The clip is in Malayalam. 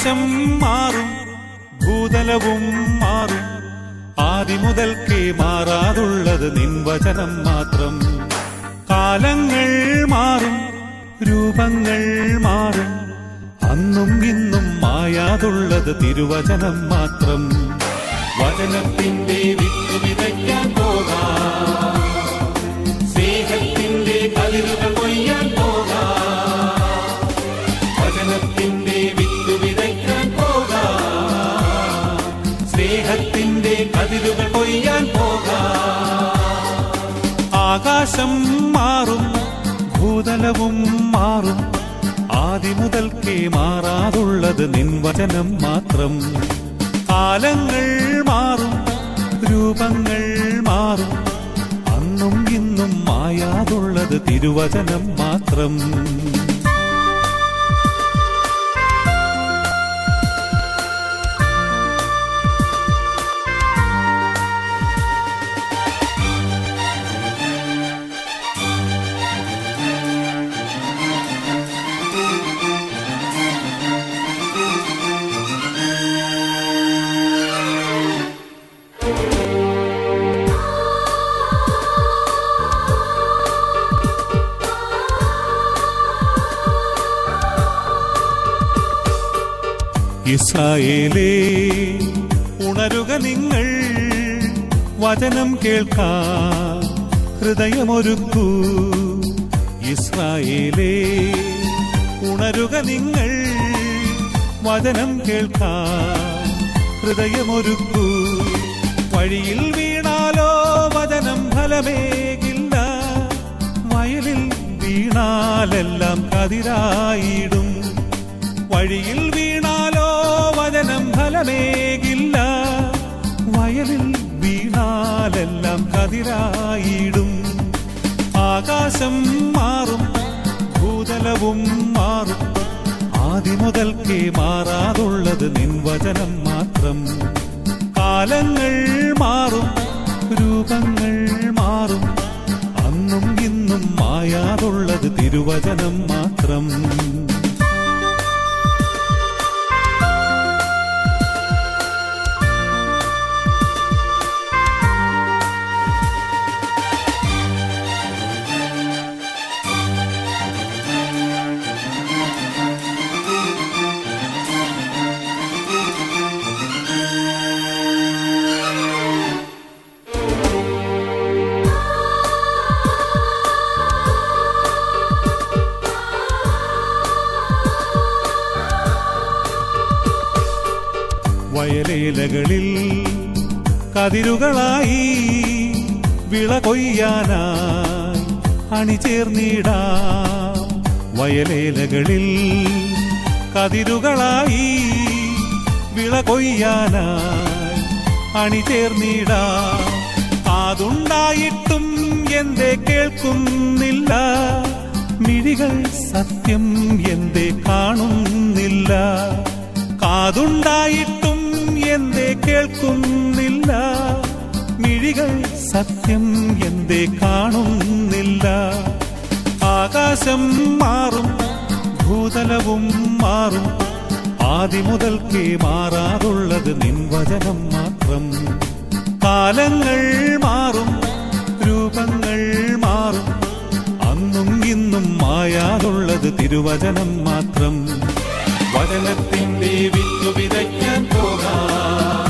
ആകാശം മാറും, ഭൂതലവും മാറും, ആദിമുതൽക്കേ മാറാതുള്ളത് നിൻ വചനം മാത്രം. കാലങ്ങൾ മാറും, രൂപങ്ങൾ മാറും, അന്നും ഇന്നും മായാതുള്ളത് തിരുവചനം മാത്രം. വചനത്തിന്റെ വിത്ത് വിതയ്ക്കാൻ പോകാം, സ്നേഹത്തിന്റെ കതിരുകൾ കൊയ്യാൻ പോകാം. വചനത്തിന്റെ വിത്ത് വിതയ്ക്കാൻ പോകാം, സ്നേഹത്തിന്റെ കതിരുകൾ കൊയ്യാൻ പോകാം. ആകാശം മാറും, ഭൂതലവും മാറും, ആദിമുതൽക്കേ മാറാതുള്ളത് നിൻ വചനം മാത്രം. കാലങ്ങൾ മാറും, രൂപങ്ങൾ മാറും, അന്നും ഇന്നും മായാതുള്ളത് തിരുവചനം മാത്രം. ഇസ്രായേലേ, ഉണരുക നിങ്ങൾ, വചനം കേൾക്കാൻ ഹൃദയമൊരുക്കൂ. ഇസ്രായേലേ, ഉണരുക നിങ്ങൾ, വചനം കേൾക്കാൻ ഹൃദയമൊരുക്കൂ. വഴിയിൽ വീണാലോ വചനം ഫലമേകില്ല, വയലിൽ വീണാലെല്ലാം കതിരായിടും. വഴിയിൽ വീണാലോ വചനം ഫലമേകില്ല, വയലിൽ വീണാലെല്ലാം കതിരായിടും. ആകാശം മാറും, ഭൂതലവും മാറും, ആദിമുതൽക്കേ മാറാതുള്ളത് നിൻ വചനം മാത്രം. കാലങ്ങൾ മാറും, രൂപങ്ങൾ മാറും, അന്നും ഇന്നും മായാതുള്ളത് തിരുവചനം മാത്രം. വയലേലകളിൽ കതിരുകളായി വിള കൊയ്യാനായി അണിചേർന്നിടാം. വയലേലകളിൽ കതിരുകളായി വിള കൊയ്യാനായി അണിചേർന്നിടാം. കാതുണ്ടായിട്ടും എന്തേ കേൾക്കുന്നില്ല, മിഴികൾ സത്യം എന്തേ കാണുന്നില്ല. കാതുണ്ടായിട്ടും എന്തേ കേൾക്കുന്നില്ല, മിഴികൾ സത്യം എന്തേ കാണുന്നില്ല. ആകാശം മാറും, ഭൂതലവും മാറും, ആദിമുതൽക്കേ മാറാതുള്ളത് നിൻ വചനം മാത്രം. കാലങ്ങൾ മാറും, രൂപങ്ങൾ മാറും, അന്നും ഇന്നും മായാതുള്ളത് തിരുവചനം മാത്രം. വചനത്തിന്റെ വിത്ത് വിതയ്ക്കാൻ പോകാം,